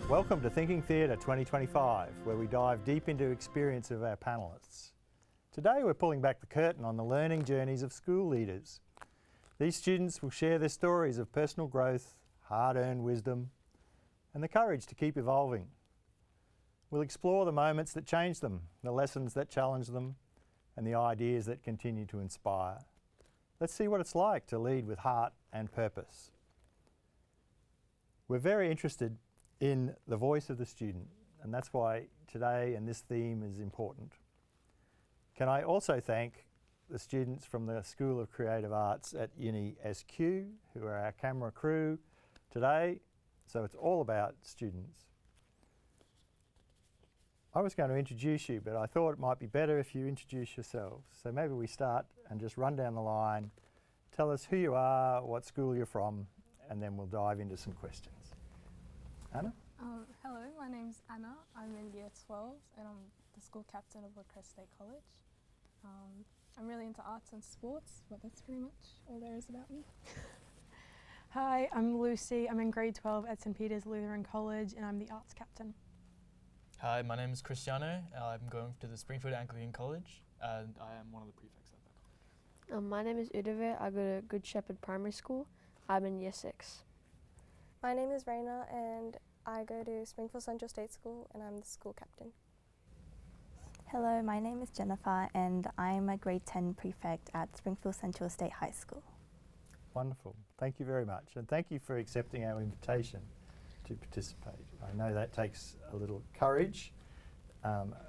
Welcome to Thinking Theatre 2025, where we dive deep into experience of our panellists. Today we're pulling back the curtain on the learning journeys of school leaders. These students will share their stories of personal growth, hard-earned wisdom, and the courage to keep evolving. We'll explore the moments that changed them, the lessons that challenged them, and the ideas that continue to inspire. Let's see what it's like to lead with heart and purpose. We're very interested in the voice of the student, and that's why today and this theme is important. Can I also thank the students from the School of Creative Arts at Uni SQ, who are our camera crew today, so it's all about students. I was going to introduce you, but I thought it might be better if you introduce yourselves. So maybe we start and just run down the line, tell us who you are, what school you're from, and then we'll dive into some questions. Anna? Hello, my name's Anna. I'm in year 12 and I'm the school captain of Woodcrest State College. I'm really into arts and sports, but that's pretty much all there is about me. Hi, I'm Lucy. I'm in grade 12 at St Peter's Lutheran College and I'm the arts captain. Hi, my name is Cristiano. I'm going to the Springfield Anglican College and I am one of the prefects at that college. My name is Udove. I go to Good Shepherd Primary School. I'm in year 6. My name is Raina and I go to Springfield Central State School and I'm the school captain. Hello, my name is Jennifer and I'm a grade 10 prefect at Springfield Central State High School. Wonderful. Thank you very much, and thank you for accepting our invitation to participate. I know that takes a little courage,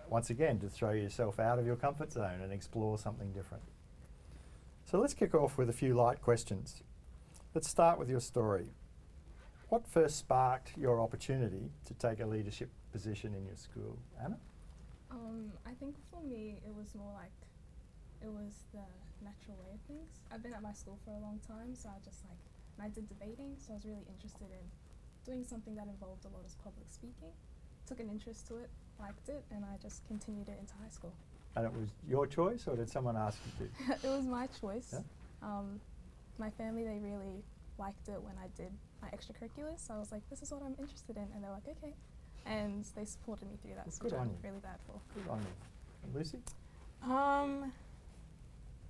once again, to throw yourself out of your comfort zone and explore something different. So let's kick off with a few light questions. Let's start with your story. What first sparked your opportunity to take a leadership position in your school? Anna? I think for me it was more like it was the natural way of things. I've been at my school for a long time, so I did debating, so I was really interested in doing something that involved a lot of public speaking. Took an interest to it, liked it, and I just continued it into high school. And it was your choice, or did someone ask you to? It was my choice. Yeah? My family, they really liked it when I did my extracurriculars, so I was like, this is what I'm interested in, and they're like, okay. And they supported me through that, which I'm really glad for. Good on you. And Lucy?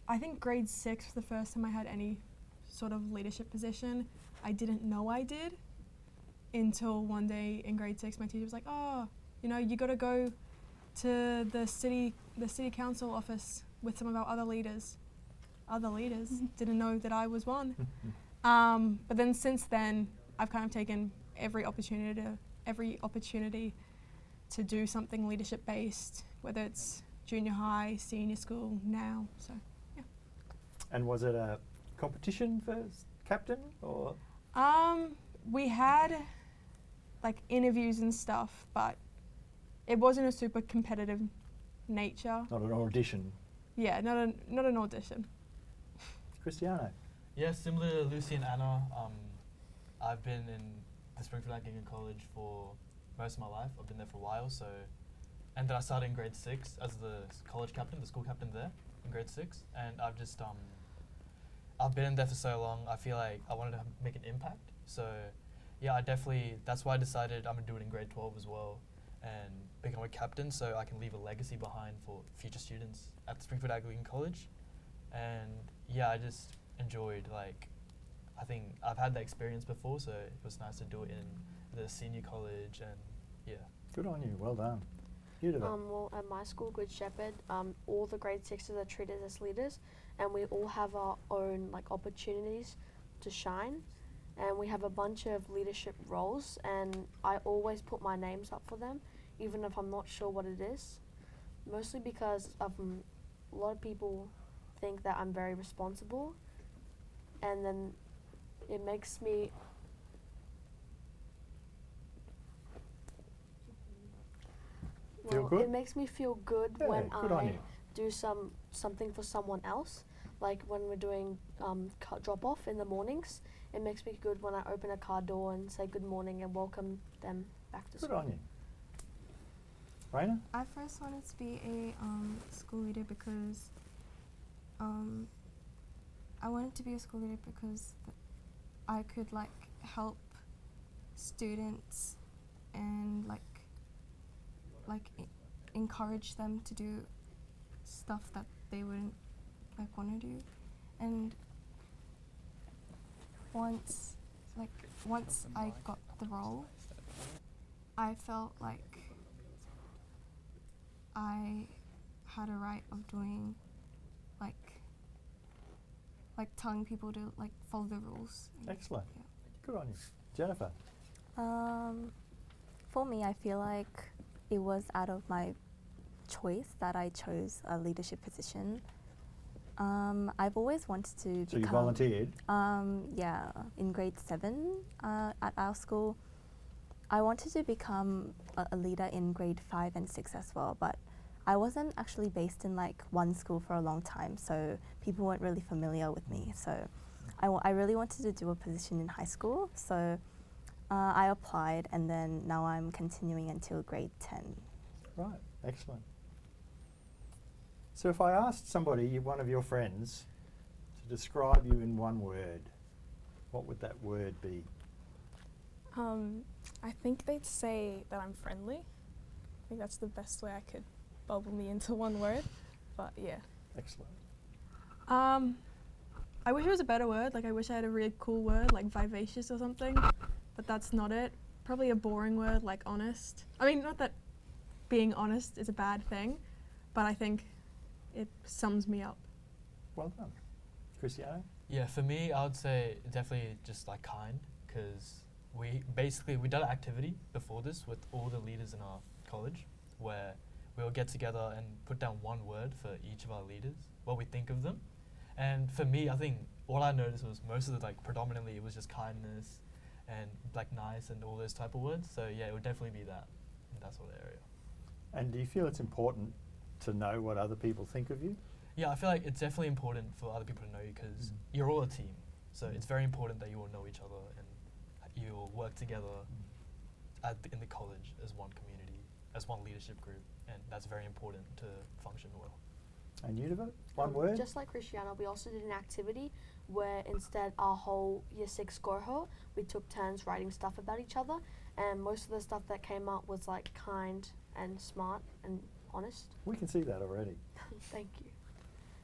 I think grade 6 was the first time I had any sort of leadership position. I didn't know I did until one day in grade 6 my teacher was like, oh, you know, you got to go to the city council office with some of our other leaders. Other leaders didn't know that I was one. But then since then, I've kind of taken every opportunity to do something leadership based, whether it's junior high, senior school, now. So, yeah. And was it a competition for captain, or? We had like interviews and stuff, but it wasn't a super competitive nature. Not an audition. Yeah, not an audition. Cristiano? Yeah, similar to Lucy and Anna, I've been in the Springfield Anglican College for most of my life. I've been there for a while, and then I started in grade 6 as the college captain, the school captain there in grade 6, and I've just, I've been in there for so long, I feel like I wanted to make an impact. So yeah, that's why I decided I'm gonna do it in grade 12 as well and become a captain so I can leave a legacy behind for future students at the Springfield Anglican College. And yeah, I just enjoyed, I think I've had that experience before, so it was nice to do it in the senior college, and yeah. Good on you, well done. You did it. Well, at my school, Good Shepherd, all the grade 6s are treated as leaders, and we all have our own opportunities to shine, and we have a bunch of leadership roles, and I always put my names up for them, even if I'm not sure what it is, mostly because a lot of people think that I'm very responsible, and then it makes me feel good? It makes me feel good when good I do something for someone else. Like when we're doing drop off in the mornings, it makes me good when I open a car door and say good morning and welcome them back to school. Good on you. Raina? I first wanted to be a school leader because I wanted to be a school leader because I could help students and encourage them to do stuff that they wouldn't like want to do. And once I got the role, I felt like I had a right of doing like telling people to like follow the rules. Excellent. Yeah. Good on you. Jennifer? For me, I feel like it was out of my choice that I chose a leadership position. I've always wanted to become... So you volunteered? Yeah, in grade 7 at our school. I wanted to become a leader in grade 5 and 6 as well, but I wasn't actually based in like one school for a long time, so people weren't really familiar with me. So I really wanted to do a position in high school, so I applied, and then now I'm continuing until grade 10. Right, excellent. So if I asked somebody, one of your friends, to describe you in one word, what would that word be? I think they'd say that I'm friendly. I think that's the best way I could bubble me into one word, but yeah. Excellent. I wish it was a better word. Like I wish I had a really cool word, like vivacious or something, but that's not it. Probably a boring word like honest. I mean, not that being honest is a bad thing, but I think it sums me up. Well done. Cristiano? Yeah, for me, I would say definitely just like kind, because we did an activity before this with all the leaders in our college where we'll get together and put down one word for each of our leaders, what we think of them. And for me, I think what I noticed was most of the predominantly it was just kindness and like nice and all those type of words. So yeah, it would definitely be that in that sort of area. And do you feel it's important to know what other people think of you? Yeah, I feel like it's definitely important for other people to know you because you're all a team. So it's very important that you all know each other and you all work together in the college as one community, as one leadership group, and that's very important to function well. And Univa, one word? Just like Cristiano, we also did an activity where instead our whole year 6 cohort, we took turns writing stuff about each other, and most of the stuff that came up was like kind and smart and honest. We can see that already. Thank you.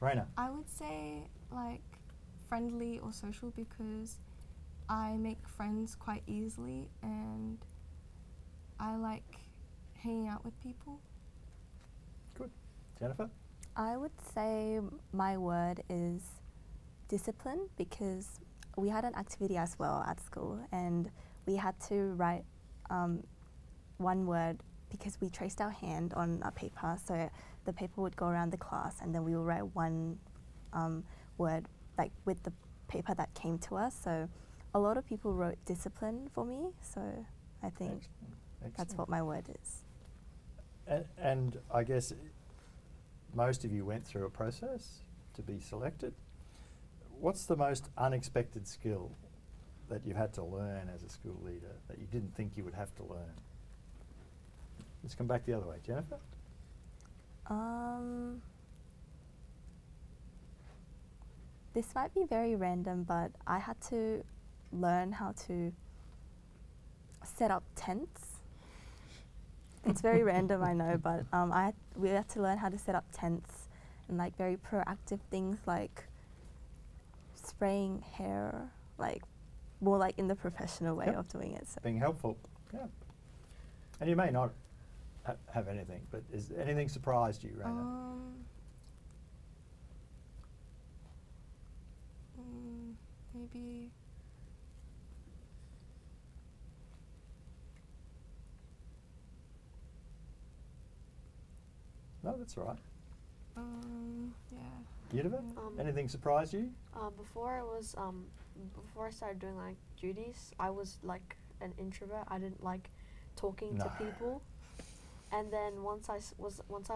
Raina? I would say like friendly or social because I make friends quite easily and I like hanging out with people. Good. Jennifer? I would say my word is discipline because we had an activity as well at school and we had to write one word because we traced our hand on a paper, so the paper would go around the class and then we would write one word like with the paper that came to us. So a lot of people wrote discipline for me, so I think that's what my word is. And I guess most of you went through a process to be selected. What's the most unexpected skill that you've had to learn as a school leader that you didn't think you would have to learn? Let's come back the other way. Jennifer? This might be very random, but I had to learn how to set up tents. It's very random, I know, but we had to learn how to set up tents and like very proactive things like spraying hair, like more like in the professional way of doing it. So. Being helpful, yeah. And you may not have anything, but is anything surprised you, Raina? Maybe No, that's all right. yeah. Univa? Anything surprise you? Before I started doing like duties, I was like an introvert. I didn't like talking to people. And then once I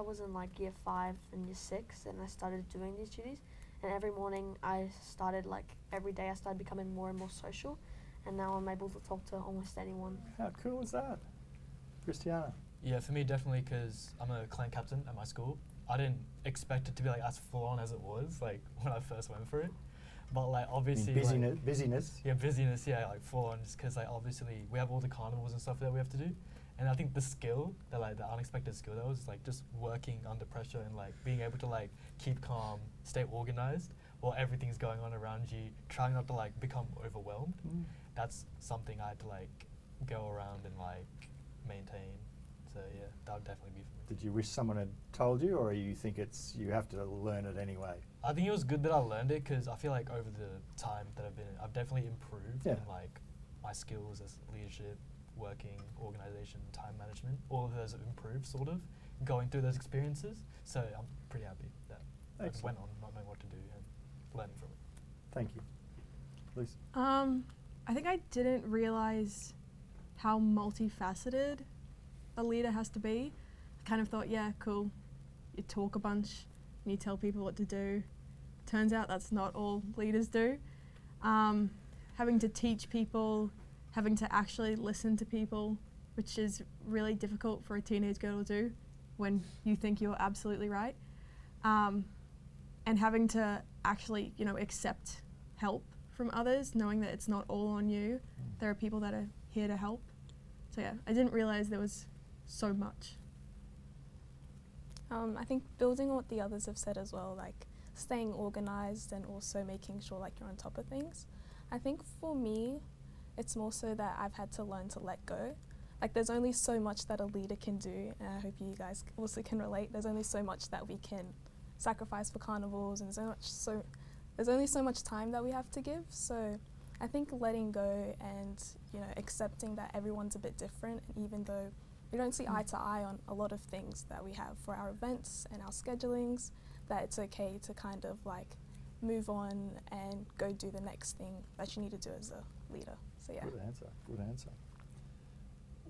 was in like year 5 and year 6, and I started doing these duties, and every morning every day I started becoming more and more social, and now I'm able to talk to almost anyone. How cool is that? Cristiano? Yeah, for me definitely because I'm a clan captain at my school. I didn't expect it to be like as full on as it was like when I first went for it, but like obviously busyness. Yeah, busyness. Yeah, like full on just because like obviously we have all the carnivals and stuff that we have to do, And I think the skill, the unexpected skill that was like just working under pressure and like being able to like keep calm, stay organized while everything's going on around you, trying not to like become overwhelmed. That's something I had to like go around and like maintain. So yeah, that would definitely be for me. Did you wish someone had told you, or you think you have to learn it anyway? I think it was good that I learned it because I feel like over the time that I've definitely improved in like my skills as leadership, working, organisation, time management. All of those have improved, sort of, going through those experiences. So I'm pretty happy that I went on not knowing what to do and learning from it. Thank you. Please. I think I didn't realise how multifaceted a leader has to be. I kind of thought, yeah, cool, you talk a bunch and you tell people what to do. Turns out that's not all leaders do. Having to teach people, having to actually listen to people, which is really difficult for a teenage girl to do when you think you're absolutely right. And having to actually, accept help from others, knowing that it's not all on you. There are people that are here to help. So yeah, I didn't realise there was so much. I think building on what the others have said as well, like staying organised and also making sure like you're on top of things. I think for me, it's more so that I've had to learn to let go. Like there's only so much that a leader can do, and I hope you guys also can relate. There's only so much that we can sacrifice for carnivals, and there's only so much time that we have to give. So I think letting go and accepting that everyone's a bit different, and even though we don't see eye to eye on a lot of things that we have for our events and our schedulings, that it's okay to kind of like move on and go do the next thing that you need to do as a leader. So yeah. Good answer. Good answer.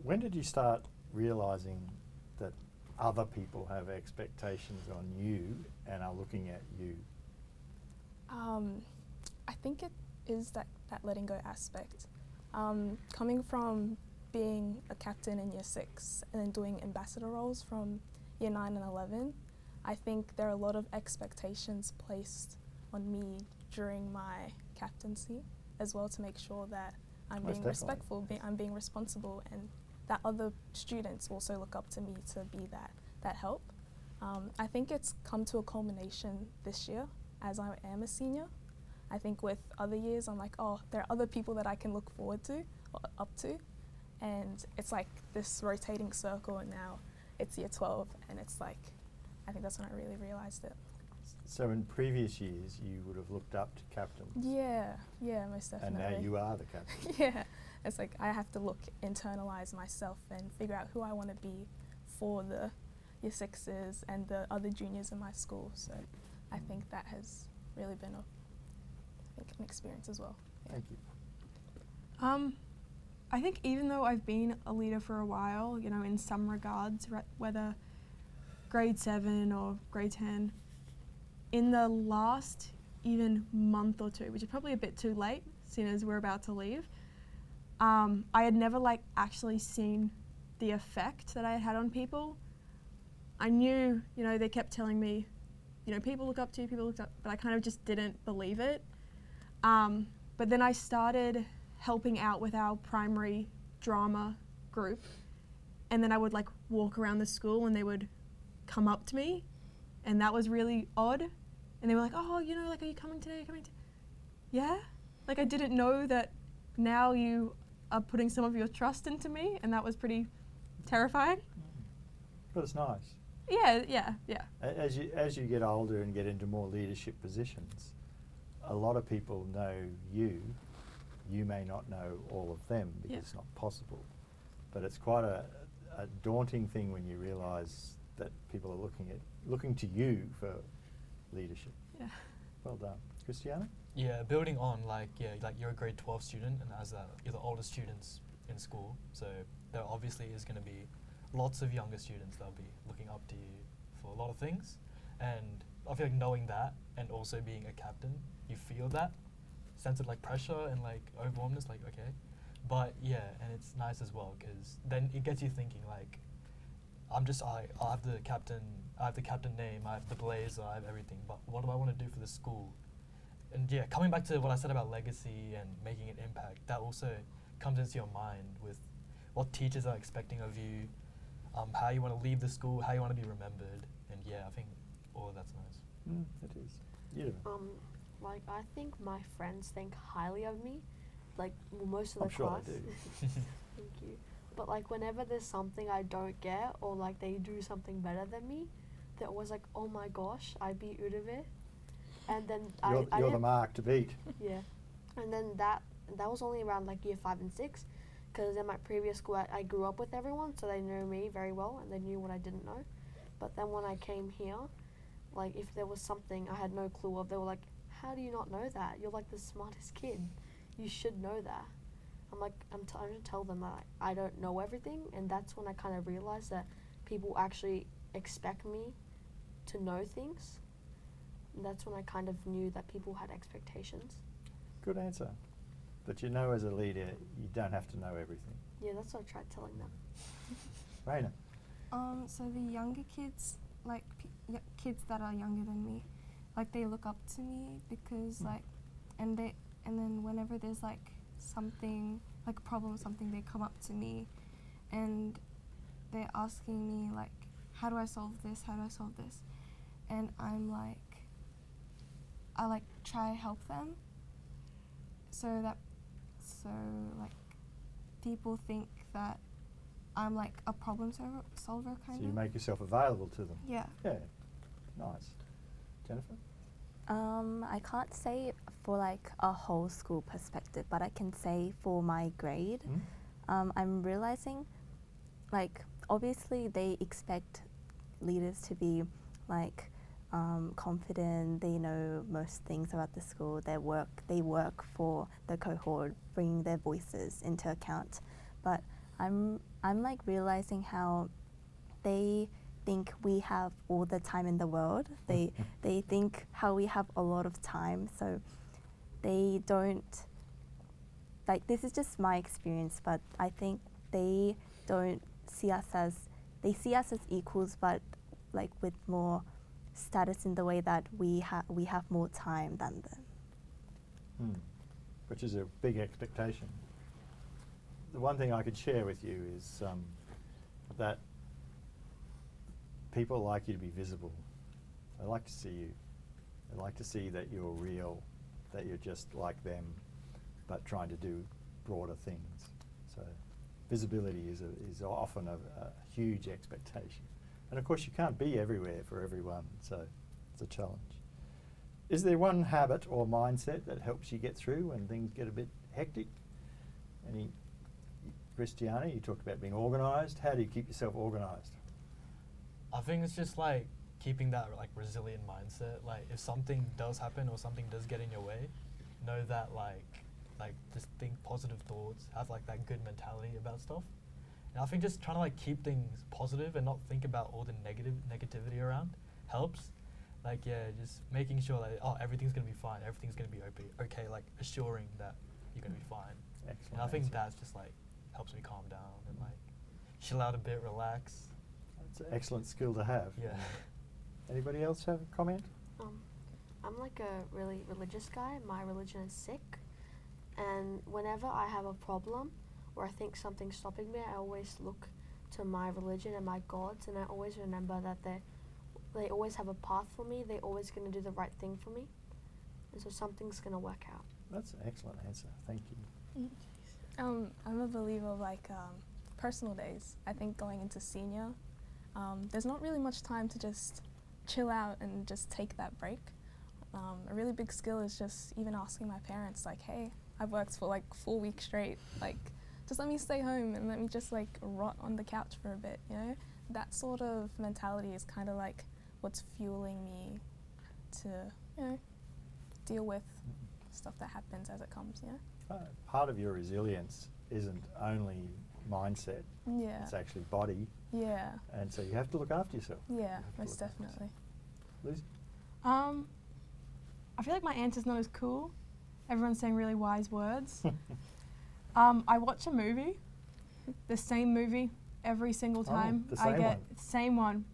When did you start realising that other people have expectations on you and are looking at you? I think it is that letting go aspect. Coming from being a captain in year 6 and then doing ambassador roles from year 9 and 11, I think there are a lot of expectations placed on me during my captaincy as well, to make sure that I'm being respectful, I'm being responsible, and that other students also look up to me to be that help. I think it's come to a culmination this year as I am a senior. I think with other years I'm like, oh, there are other people that I can look forward to or up to, and it's like this rotating circle, and now it's year 12 and it's like, I think that's when I really realised it. So in previous years you would have looked up to captains? Yeah, most definitely. And now you are the captain? Yeah, it's like I have to internalise myself and figure out who I want to be for the year 6s and the other juniors in my school. So I think that has really been an experience as well. Yeah. Thank you. I think even though I've been a leader for a while, in some regards, whether grade 7 or grade 10, in the last even month or 2, which is probably a bit too late, seeing as we're about to leave, I had never actually seen the effect that I had on people. I knew, they kept telling me, people look up to you, but I kind of just didn't believe it. But then I started helping out with our primary drama group, and then I would walk around the school and they would come up to me, and that was really odd. And they were like, oh, are you coming today? Yeah? I didn't know that now you are putting some of your trust into me, and that was pretty terrifying. But it's nice. Yeah. As you get older and get into more leadership positions, a lot of people know you. You may not know all of them because it's not possible. But it's quite a daunting thing when you realise that people are looking to you for leadership. Yeah. Well done. Christiana? Yeah, building on, you're a grade 12 student, and you're the oldest students in school, so there obviously is going to be lots of younger students that'll be looking up to you for a lot of things. And I feel like knowing that and also being a captain, you feel that sense of pressure and overwhelmness, okay. But yeah, and it's nice as well because then it gets you thinking I have the captain name, I have the blazer, I have everything, but what do I want to do for the school? And yeah, coming back to what I said about legacy and making an impact, that also comes into your mind with what teachers are expecting of you, how you want to leave the school, how you want to be remembered, and yeah, I think all of that's nice. It is. You. Like I think my friends think highly of me, like most of the I'm sure class. they do. Thank you. But like whenever there's something I don't get or like they do something better than me, they're always like, "Oh my gosh, I beat Udavi," and then You're the didn't- mark to beat. yeah, and then that was only around like year 5 and 6, because in my previous school I grew up with everyone, so they knew me very well and they knew what I didn't know. But then when I came here, like if there was something I had no clue of, they were like, "How do you not know that? You're like the smartest kid. You should know that." I'm like, I'm trying to tell them that I don't know everything, and that's when I kind of realized that people actually expect me to know things. And that's when I kind of knew that people had expectations. Good answer. But you know, as a leader, you don't have to know everything. Yeah, that's what I tried telling them. Raina. So the younger kids, like kids that are younger than me, like they look up to me because like, and then whenever there's like something, like a problem or something, they come up to me and they're asking me like, how do I solve this? How do I solve this? And I'm like, I like try to help them so like people think that I'm like a problem solver kind So of. you make yourself available to them. Yeah. Yeah. Nice. Jennifer? I can't say for like a whole school perspective, but I can say for my grade, I'm realizing like obviously they expect leaders to be like confident, they know most things about the school, they work for the cohort, bringing their voices into account. But I'm like realizing how they think we have all the time in the world. They think how we have a lot of time, so they don't, like, this is just my experience, but I think they don't see us as, they see us as equals, but like with more status in the way that we have more time than them. Which is a big expectation. The one thing I could share with you is that people like you to be visible. They like to see you. They like to see that you're real, that you're just like them, but trying to do broader things. So visibility is often a huge expectation. And of course you can't be everywhere for everyone, so it's a challenge. Is there one habit or mindset that helps you get through when things get a bit hectic? Christiana, you talked about being organised. How do you keep yourself organised? I think it's just like keeping that like resilient mindset. Like if something does happen or something does get in your way, know that like just think positive thoughts, have like that good mentality about stuff. And I think just trying to like keep things positive and not think about all the negativity around helps. Like just making sure that everything's gonna be fine, everything's gonna be okay, like assuring that you're gonna be fine. Excellent. And I think answer. that's just like helps me calm down and like chill out a bit, relax. It's an excellent skill to have. Yeah. Anybody else have a comment? I'm like a really religious guy. My religion is Sikh, and whenever I have a problem or I think something's stopping me, I always look to my religion and my gods, and I always remember that they always have a path for me. They're always going to do the right thing for me, and so something's going to work out. That's an excellent answer. Thank you. I'm a believer of like personal days. I think going into senior, there's not really much time to just chill out and just take that break. A really big skill is just even asking my parents like, hey, I've worked for like 4 weeks straight, like just let me stay home and let me just like rot on the couch for a bit, you know? That sort of mentality is kind of like what's fueling me to, you know, deal with stuff that happens as it comes, you know? Part of your resilience isn't only mindset, Yeah. it's actually body, Yeah. and so you have to look after yourself. Yeah, You have to most look after yourself. definitely. Lucy? I feel like my answer's not as cool. Everyone's saying really wise words. I watch a movie, the same movie, every single time. the same one. Same one.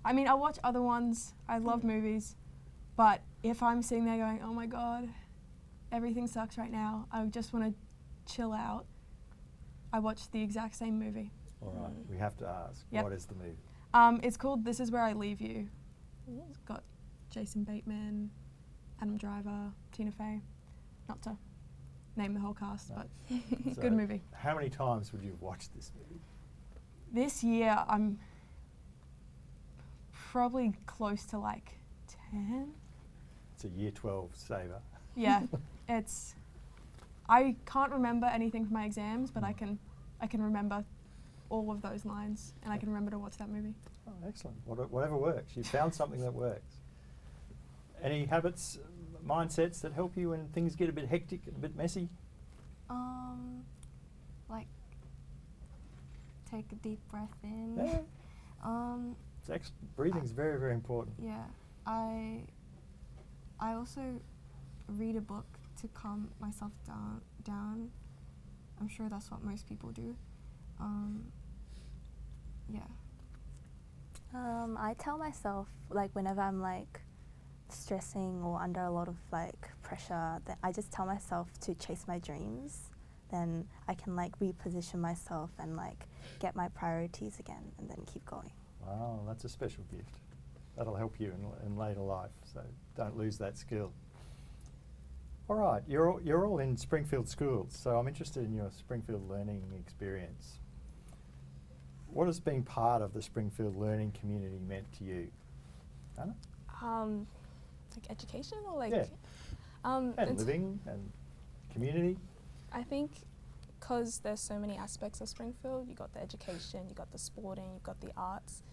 I mean, I watch other ones. I love movies, but if I'm sitting there going, oh my god, everything sucks right now, I just want to chill out, I watched the exact same movie. All right, we have to ask, Yep. what is the movie? It's called This Is Where I Leave You. It's got Jason Bateman, Adam Driver, Tina Fey. Not to name the whole cast, No. but So good movie. How many times would you have watched this movie? This year, I'm probably close to like 10. It's a year 12 saver. Yeah, it's. I can't remember anything from my exams, but I can remember all of those lines, and I can remember to watch that movie. Oh, excellent. Whatever works. You found something that works. Any habits, mindsets that help you when things get a bit hectic and a bit messy? Like take a deep breath in. Yeah. It's excellent. Breathing's very, very important. Yeah, I also read a book to calm myself down. I'm sure that's what most people do. Yeah. I tell myself, like, whenever I'm like stressing or under a lot of like pressure, that I just tell myself to chase my dreams. Then I can like reposition myself and like get my priorities again, and then keep going. Wow, that's a special gift. That'll help you in later life, so don't lose that skill. All right, you're all in Springfield schools, so I'm interested in your Springfield learning experience. What has being part of the Springfield learning community meant to you? Anna? Like education or like Yeah. in And living and community? I think because there's so many aspects of Springfield, you got the education, you got the sporting, you've got the arts.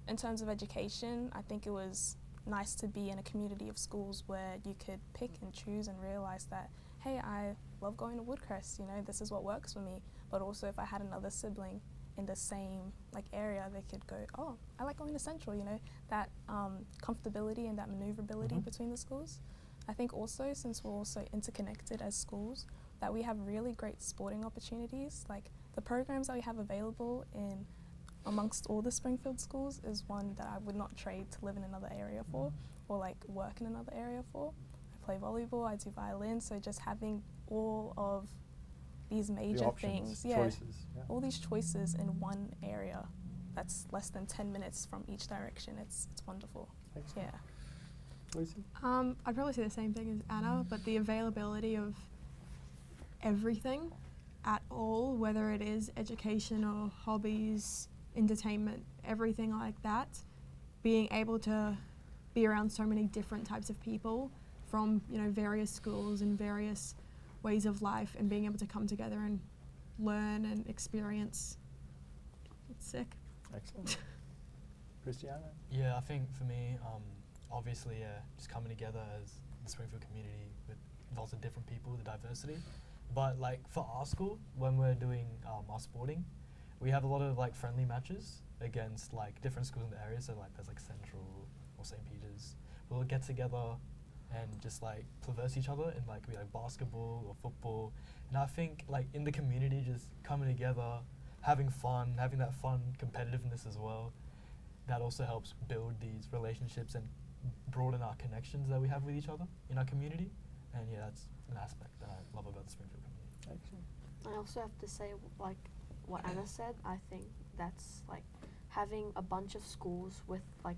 In terms of education, I think it was nice to be in a community of schools where you could pick and choose and realize that, hey, I love going to Woodcrest, you know, this is what works for me. But also if I had another sibling in the same like area, they could go, oh, I like going to Central, you know, that comfortability and that maneuverability between the schools. I think also, since we're also interconnected as schools, that we have really great sporting opportunities. Like the programs that we have available in amongst all the Springfield schools is one that I would not trade to live in another area for, or like work in another area for. I play volleyball, I do violin, so just having all of these major things, choices. Yeah. all these choices in one area that's less than 10 minutes from each direction, it's wonderful. Excellent. Yeah. Lucy? I'd probably say the same thing as Anna, but the availability of everything at all, whether it is education or hobbies, entertainment, everything like that, being able to be around so many different types of people from, you know, various schools and various ways of life, and being able to come together and learn and experience. It's sick. Excellent. Christiana? Yeah, I think for me, obviously, just coming together as the Springfield community with lots of different people, the diversity. But like for our school, when we're doing our sporting, we have a lot of like friendly matches against like different schools in the area. So like there's like Central or St. Peter's. We'll get together and just like traverse each other in like basketball or football. And I think like in the community, just coming together, having fun, having that fun competitiveness as well, that also helps build these relationships and broaden our connections that we have with each other in our community. And yeah, that's an aspect that I love about the Springfield community. Excellent. I also have to say, like what Anna said, I think that's like having a bunch of schools with like,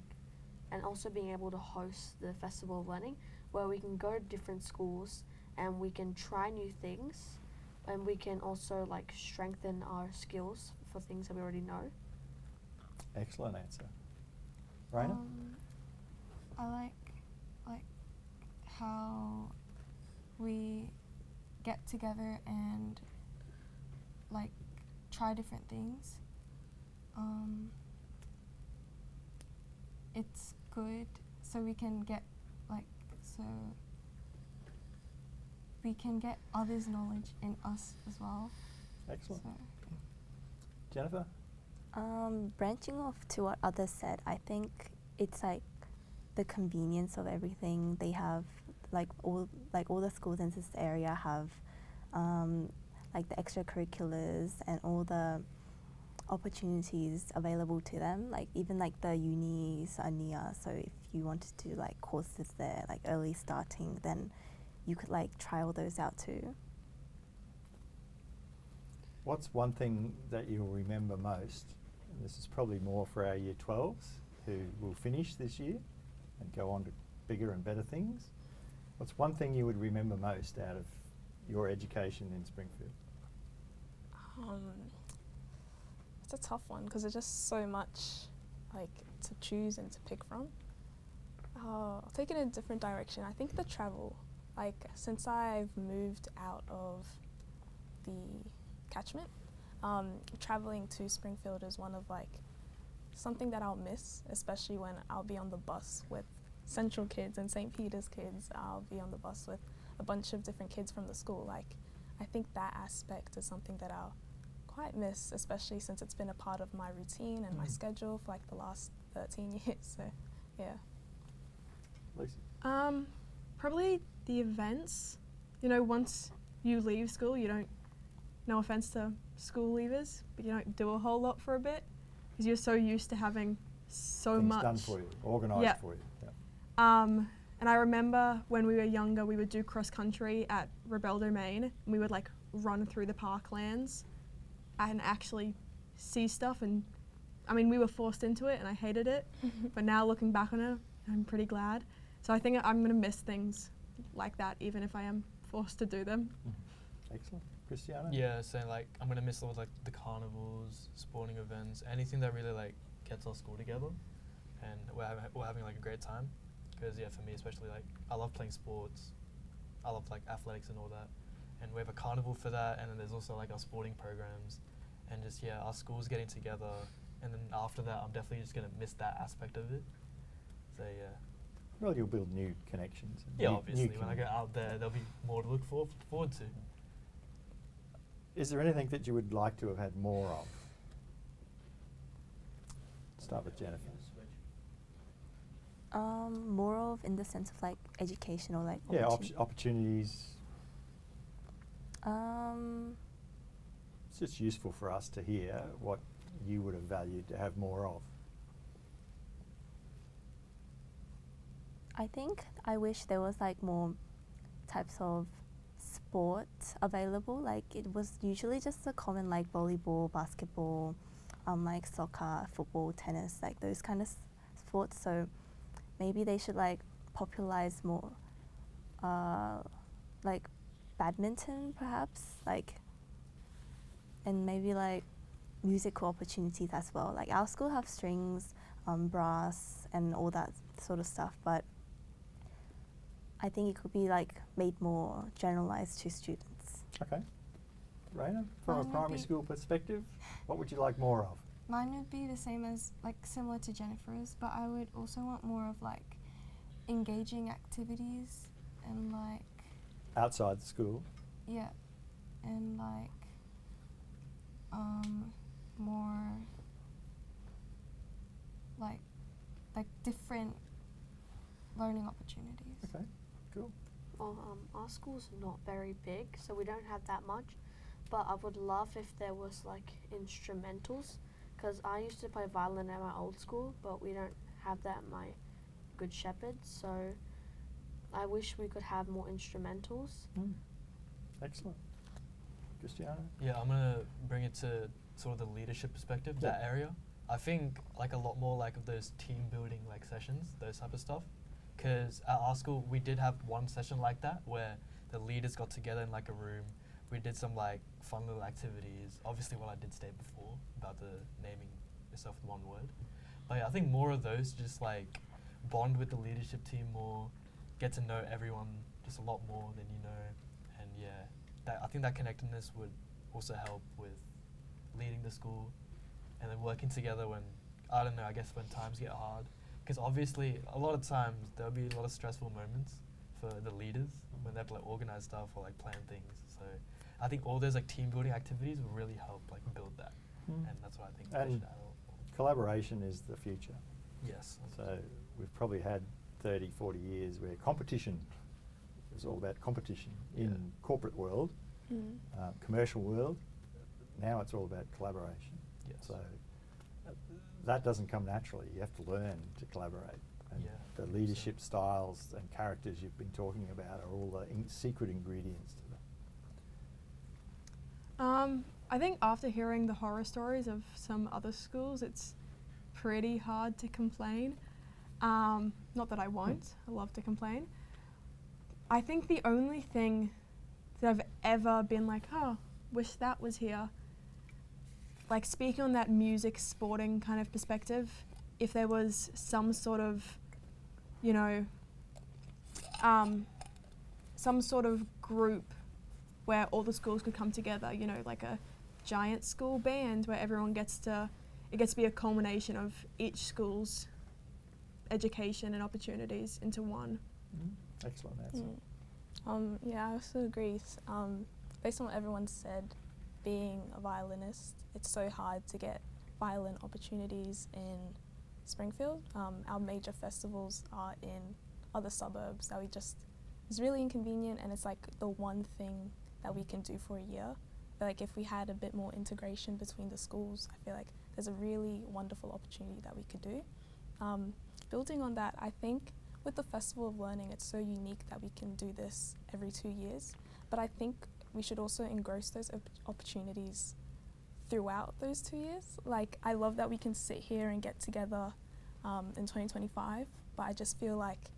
and also being able to host the Festival of Learning, where we can go to different schools and we can try new things, and we can also like strengthen our skills for things that we already know. Excellent answer. Raina? I like how we get together and like try different things. It's good so we can get we can get others' knowledge in us as well. Excellent. So. Jennifer? Branching off to what others said, I think it's like the convenience of everything. They have all the schools in this area have like the extracurriculars and all the opportunities available to them. Like even like the unis are near, so if you wanted to like courses there, like early starting, then you could like try all those out too. What's one thing that you'll remember most? And this is probably more for our Year 12s who will finish this year and go on to bigger and better things. What's one thing you would remember most out of your education in Springfield? It's a tough one because there's just so much like to choose and to pick from. I'll take it in a different direction. I think the travel, like since I've moved out of the catchment, traveling to Springfield is one of like something that I'll miss, especially when I'll be on the bus with Central kids and St. Peter's kids. I'll be on the bus with a bunch of different kids from the school. Like, I think that aspect is something that I'll quite miss, especially since it's been a part of my routine and my schedule for like the last 13 years. So, yeah. Lucy? Probably the events. You know, once you leave school, you don't, no offense to school leavers, but you don't do a whole lot for a bit because you're so used to having so Things much done for you, organised Yeah. for you. Yeah. And I remember when we were younger, we would do cross country at Rebel Domain, and we would like run through the parklands and actually see stuff. And I mean, we were forced into it, and I hated it. But now looking back on it, I'm pretty glad. So I think I'm gonna miss things like that, even if I am forced to do them. Excellent. Cristiano? Yeah, so like I'm gonna miss all like the carnivals, sporting events, anything that really like gets our school together, and we're having like a great time. Because yeah, for me especially, like I love playing sports, I love like athletics and all that, and we have a carnival for that, and then there's also like our sporting programs, and just yeah, our schools getting together, and then after that, I'm definitely just gonna miss that aspect of it. So yeah. Well, you'll build new connections. And Yeah, new obviously. When I go out there, there'll be more to look forward to. Is there anything that you would like to have had more of? Start with Jennifer. More of in the sense of like educational, like Yeah, opportunities. It's just useful for us to hear what you would have valued to have more of. I think I wish there was like more types of sport available. Like it was usually just a common like volleyball, basketball, like soccer, football, tennis, like those kind of sports. So maybe they should like popularize more, like badminton perhaps, like, and maybe like musical opportunities as well. Like our school have strings, brass, and all that sort of stuff, but I think it could be like made more generalized to students. Okay. Raina, from Mine a would primary be- school perspective, what would you like more of? Mine would be the same as, like, similar to Jennifer's, but I would also want more of, like, engaging activities and, like, Outside the school? yeah, and, like, more, like different learning opportunities. Okay, cool. Well, our school's not very big, so we don't have that much. But I would love if there was like instrumentals, because I used to play violin at my old school, but we don't have that at my Good Shepherd. So I wish we could have more instrumentals. Excellent. Cristiano? Yeah, I'm gonna bring it to sort of the leadership perspective, Yeah. that area. I think like a lot more like of those team building like sessions, those type of stuff. Because at our school, we did have one session like that where the leaders got together in like a room. We did some like fun little activities. Obviously, what I did state before about the naming yourself with one word. But yeah, I think more of those, just like bond with the leadership team more, get to know everyone just a lot more than you know, and yeah, I think that connectedness would also help with leading the school, and then working together when, I don't know, I guess when times get hard. Because obviously, a lot of times, there'll be a lot of stressful moments for the leaders when they have to like organize stuff or like plan things. So I think all those like team building activities will really help like build that. And that's what I think they And should add on. collaboration is the future. Yes. So we've probably had 30, 40 years where competition was all about competition in corporate world, commercial world. Now it's all about collaboration. Yes. So that doesn't come naturally. You have to learn to collaborate. And Yeah, the leadership styles and characters you've been talking about are all the secret ingredients to that. I think after hearing the horror stories of some other schools, it's pretty hard to complain. Not that I won't, I love to complain. I think the only thing that I've ever been like, oh, wish that was here, like speaking on that music, sporting kind of perspective, if there was some sort of, you know, some sort of group where all the schools could come together, you know, like a giant school band where everyone gets to be a culmination of each school's education and opportunities into one. Excellent answer. Yeah, I also agree. Based on what everyone said, being a violinist, it's so hard to get violin opportunities in Springfield. Our major festivals are in other suburbs that it's really inconvenient, and it's like the one thing that we can do for a year. But like if we had a bit more integration between the schools, I feel like there's a really wonderful opportunity that we could do. Building on that, I think with the Festival of Learning, it's so unique that we can do this every 2 years. But I think we should also engross those opportunities throughout those 2 years. Like, I love that we can sit here and get together in 2025, but I just feel like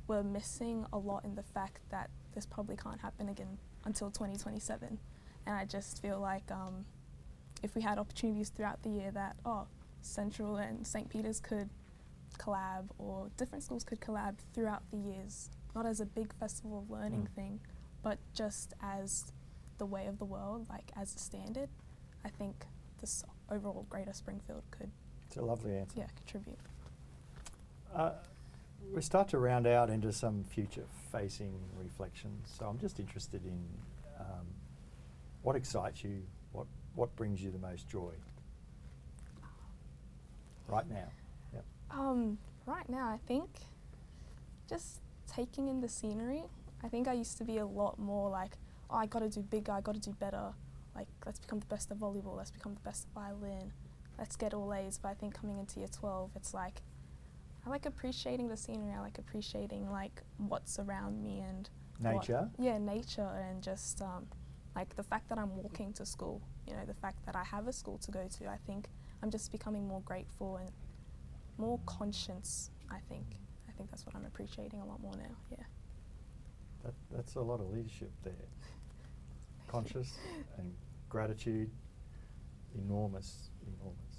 we're missing a lot in the fact that this probably can't happen again until 2027. And I just feel like if we had opportunities throughout the year that, Central and St. Peter's could collab, or different schools could collab throughout the years, not as a big Festival of Learning thing, but just as the way of the world, like as a standard, I think this overall Greater Springfield could It's a lovely answer. contribute. We start to round out into some future-facing reflections. So I'm just interested in what excites you, what brings you the most joy right now. Yep. Right now, I think just taking in the scenery. I think I used to be a lot more like, I got to do bigger, I got to do better. Like, let's become the best of volleyball, let's become the best of violin, let's get all A's. But I think coming into year 12, it's like, I like appreciating the scenery, I like appreciating like what's around me and Nature? nature, and just like the fact that I'm walking to school, you know, the fact that I have a school to go to. I think I'm just becoming more grateful and more conscious, I think. I think that's what I'm appreciating a lot more now, yeah. That's a lot of leadership there. Conscious and gratitude, enormous.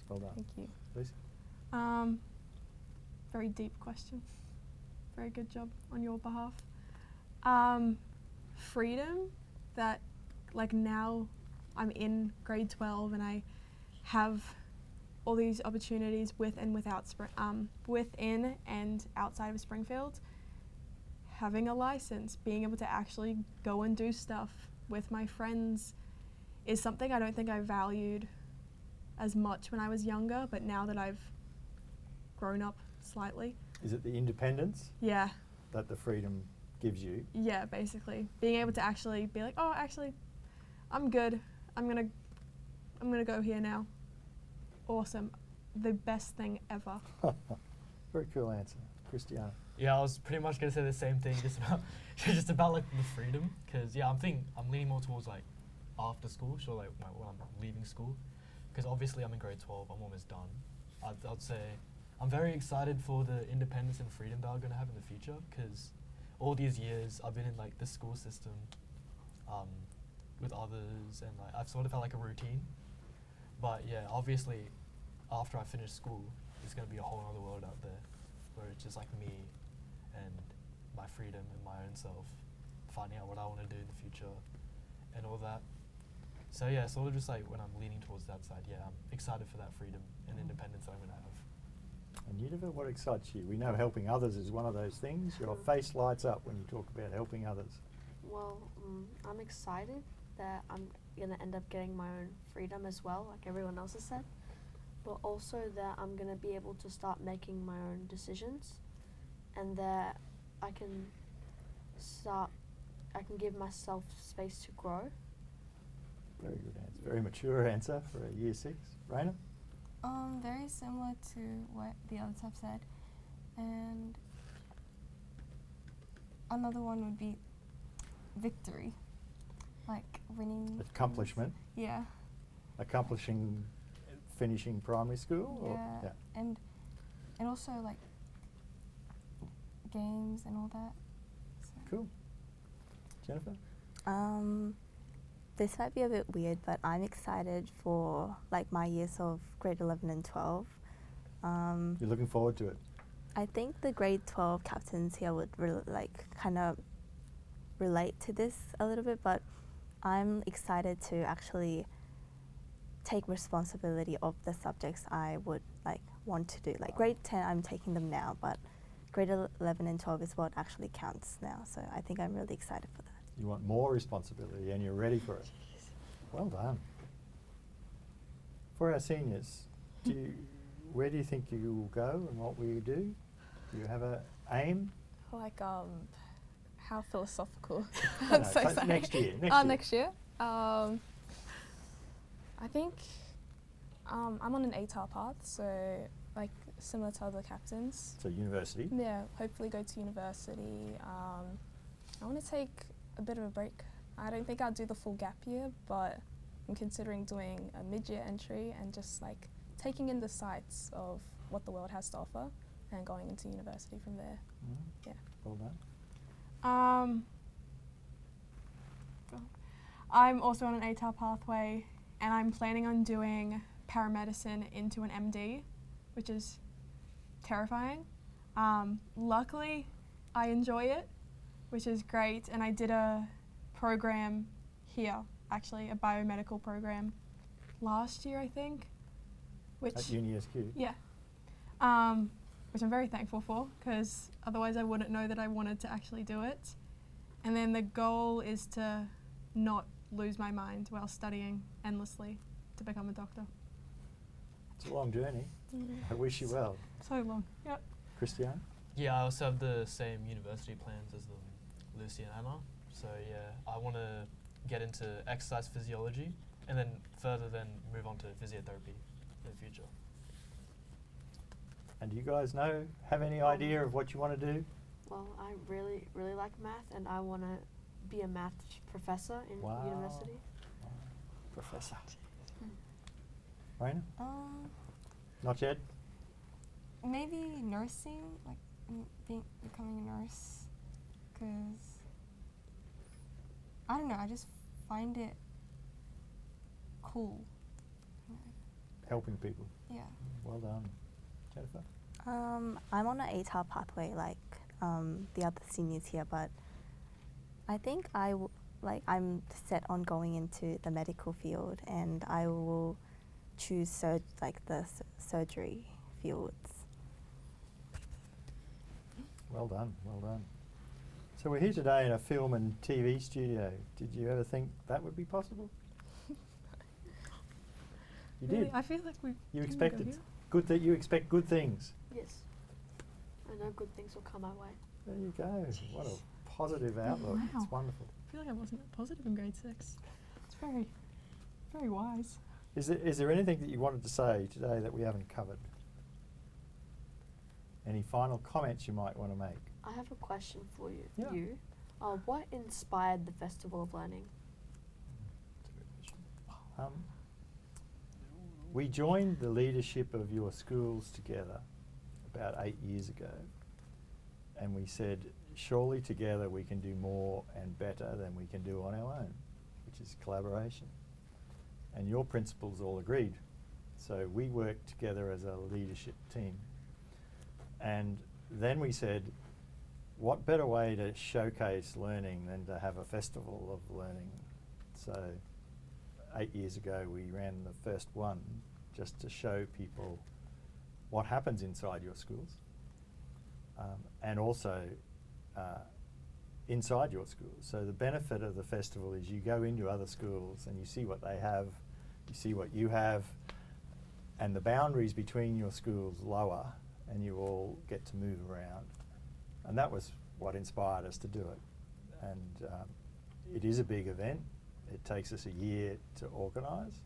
Well done. Thank you. Lucy? Very deep question. Very good job on your behalf. Freedom, that like now I'm in grade 12 and I have all these opportunities with and without within and outside of Springfield. Having a license, being able to actually go and do stuff with my friends is something I don't think I valued as much when I was younger, but now that I've grown up slightly. Is it the independence Yeah. that the freedom gives you? Yeah, basically. Being able to actually be like, oh, actually, I'm good. I'm gonna go here now. Awesome. The best thing ever. Very cool answer. Christiana? Yeah, I was pretty much gonna say the same thing, just about like the freedom, because I'm leaning more towards like after school, so like when I'm leaving school, because obviously I'm in grade 12, I'm almost done. I'd say I'm very excited for the independence and freedom that I'm gonna have in the future, because all these years I've been in like the school system with others, and like I've sort of had like a routine. But yeah, obviously after I finish school, it's gonna be a whole other world out there, where it's just like me and my freedom and my own self, finding out what I want to do in the future and all that. So yeah, sort of just like when I'm leaning towards that side, yeah, I'm excited for that freedom and independence I'm gonna have. And Univa, what excites you? We know helping others is one of those things. Your face lights up when you talk about helping others. Well, I'm excited that I'm gonna end up getting my own freedom as well, like everyone else has said, but also that I'm gonna be able to start making my own decisions, and that I can give myself space to grow. Very good answer. Very mature answer for a year 6. Raina? Very similar to what the others have said, and another one would be victory, like winning. Accomplishment. Yeah, accomplishing, finishing primary school? Or? Yeah, and also like games and all that. So. Cool. Jennifer? This might be a bit weird, but I'm excited for like my years of grade 11 and 12. You're looking forward to it? I think the grade 12 captains here would kind of relate to this a little bit, but I'm excited to actually take responsibility of the subjects I would want to do. Like grade 10, I'm taking them now, but grade 11 and 12 is what actually counts now. So I think I'm really excited for that. You want more responsibility and you're ready for it. Well done. For our seniors, where do you think you will go and what will you do? Do you have an aim? Like, how philosophical. No, I'm so so sorry. next year. Next year. I think I'm on an ATAR path, so like similar to other captains. So university. Yeah, hopefully go to university. I want to take a bit of a break. I don't think I'll do the full gap year, but I'm considering doing a mid-year entry and just like taking in the sights of what the world has to offer and going into university from there. Yeah. Well done. I'm also on an ATAR pathway, and I'm planning on doing paramedicine into an MD, which is terrifying. Luckily, I enjoy it, which is great, and I did a program here, actually, a biomedical program last year, I think. Which At UniSQ. Yeah. Which I'm very thankful for, because otherwise I wouldn't know that I wanted to actually do it. And then the goal is to not lose my mind while studying endlessly to become a doctor. It's a long journey. I wish you well. So long. Yep. Christiane? Yeah, I also have the same university plans as Lucy and Anna. So yeah, I want to get into exercise physiology and then further move on to physiotherapy in the future. And do you guys have any idea of what you want to do? Well, I really, really like math, and I want to be a math professor in Wow. university. Professor. Raina? Um, Not yet? maybe nursing, like becoming a nurse, because I don't know, I just find it cool. Helping people. Yeah. Well done. Jennifer? I'm on an ATAR pathway like the other seniors here, but I think I'm set on going into the medical field, and I will choose the surgery fields. Well done, well done. So we're here today in a film and TV studio. Did you ever think that would be possible? You Really? did. I feel like we. You expected you expect good things. Yes. I know good things will come my way. There you go. What a positive outlook. Wow. It's wonderful. I feel like I wasn't that positive in grade 6. It's very, very wise. Is there anything that you wanted to say today that we haven't covered? Any final comments you might want to make? I have a question for you. Yeah. What inspired the Festival of Learning? We joined the leadership of your schools together about 8 years ago, and we said, surely together we can do more and better than we can do on our own, which is collaboration. And your principals all agreed. So we worked together as a leadership team. And then we said, what better way to showcase learning than to have a festival of learning? So 8 years ago we ran the first one just to show people what happens inside your schools, and also inside your schools. So the benefit of the festival is you go into other schools and you see what they have, you see what you have, and the boundaries between your schools lower, and you all get to move around. And that was what inspired us to do it. And it is a big event. It takes us a year to organise.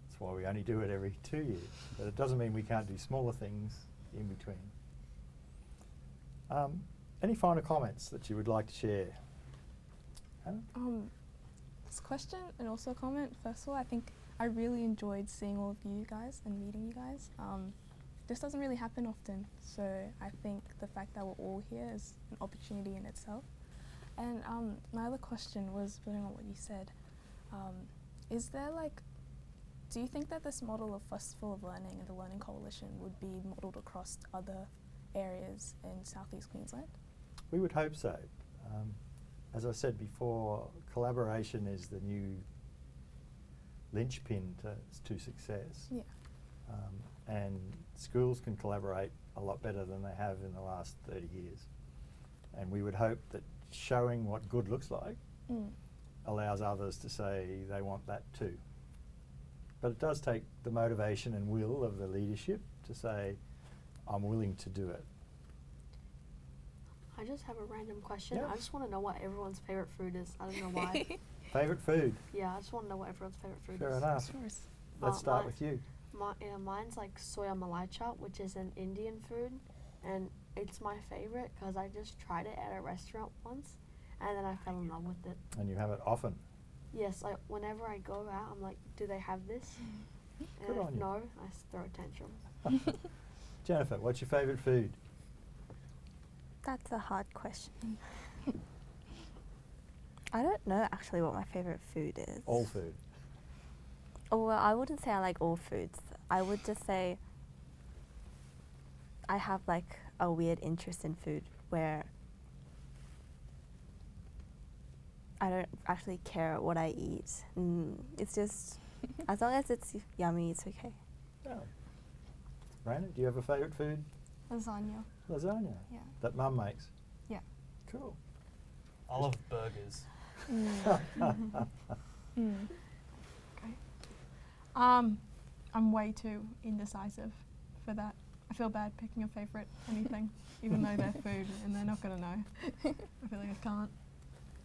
That's why we only do it every 2 years. But it doesn't mean we can't do smaller things in between. Any final comments that you would like to share? Hannah? This question and also a comment. First of all, I think I really enjoyed seeing all of you guys and meeting you guys. This doesn't really happen often, so I think the fact that we're all here is an opportunity in itself. And my other question was, building on what you said, is there do you think that this model of Festival of Learning and the Learning Coalition would be modelled across other areas in Southeast Queensland? We would hope so. As I said before, collaboration is the new linchpin to success. Yeah. And schools can collaborate a lot better than they have in the last 30 years. And we would hope that showing what good looks like allows others to say they want that too. But it does take the motivation and will of the leadership to say, I'm willing to do it. I just have a random question. Yeah. I just want to know what everyone's favorite food is. I don't know why. Favourite food? Yeah, I just want to know what everyone's favorite food Fair is. enough. Sure. Let's start mine- with you. Mine's like soya malai chop, which is an Indian food, and it's my favorite because I just tried it at a restaurant once, and then I fell in love with it. And you have it often. Yes, whenever I go out, I'm like, do they have this? And Good if on you. no, I throw a tantrum. Jennifer, what's your favourite food? That's a hard question. I don't know actually what my favourite food is. All food. Oh, well, I wouldn't say I like all foods. I would just say I have like a weird interest in food where I don't actually care what I eat. It's just, as long as it's yummy, it's okay. Oh. Raina, do you have a favourite food? Lasagna. Lasagna. Yeah. That Mum makes. Yeah. Cool. I love burgers. I'm way too indecisive for that. I feel bad picking a favourite anything, even though they're food and they're not gonna know. I feel like I can't.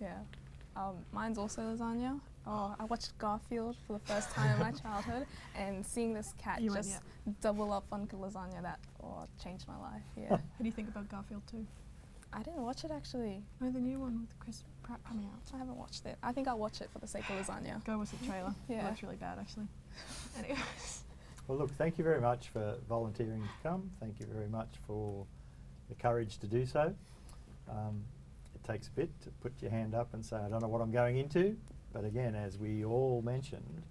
Yeah. Mine's also lasagna. Oh, I watched Garfield for the first time in my childhood, and seeing this cat You went, just double up on lasagna, that changed my life. Yeah. What do you think about Garfield too? I didn't watch it actually. Oh, the new one with Chris Pratt coming out. I haven't watched it. I think I'll watch it for the sake of lasagna. Go watch the trailer. Yeah. It looks really bad actually. Anyways. Well, look, thank you very much for volunteering to come. Thank you very much for the courage to do so. It takes a bit to put your hand up and say, I don't know what I'm going into. But again, as we all mentioned,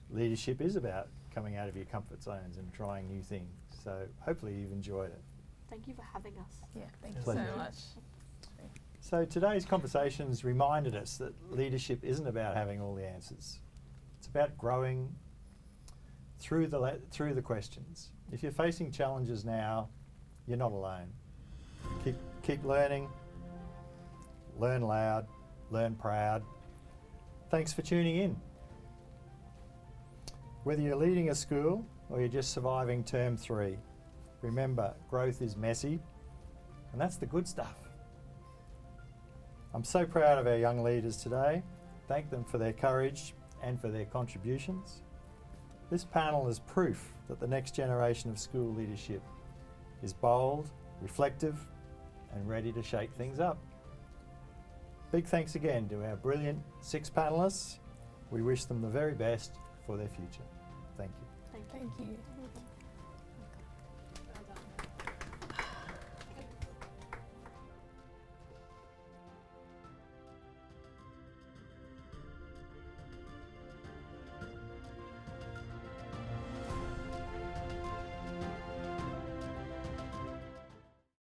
leadership is about coming out of your comfort zones and trying new things. So hopefully you've enjoyed it. Thank you for having us. Yeah, thank you Pleasure. so much. So today's conversations reminded us that leadership isn't about having all the answers. It's about growing through the questions. If you're facing challenges now, you're not alone. Keep learning, learn loud, learn proud. Thanks for tuning in. Whether you're leading a school or you're just surviving term 3, remember, growth is messy, and that's the good stuff. I'm so proud of our young leaders today. Thank them for their courage and for their contributions. This panel is proof that the next generation of school leadership is bold, reflective, and ready to shake things up. Big thanks again to our brilliant 6 panellists. We wish them the very best for their future. Thank you. Thank you. Thank you.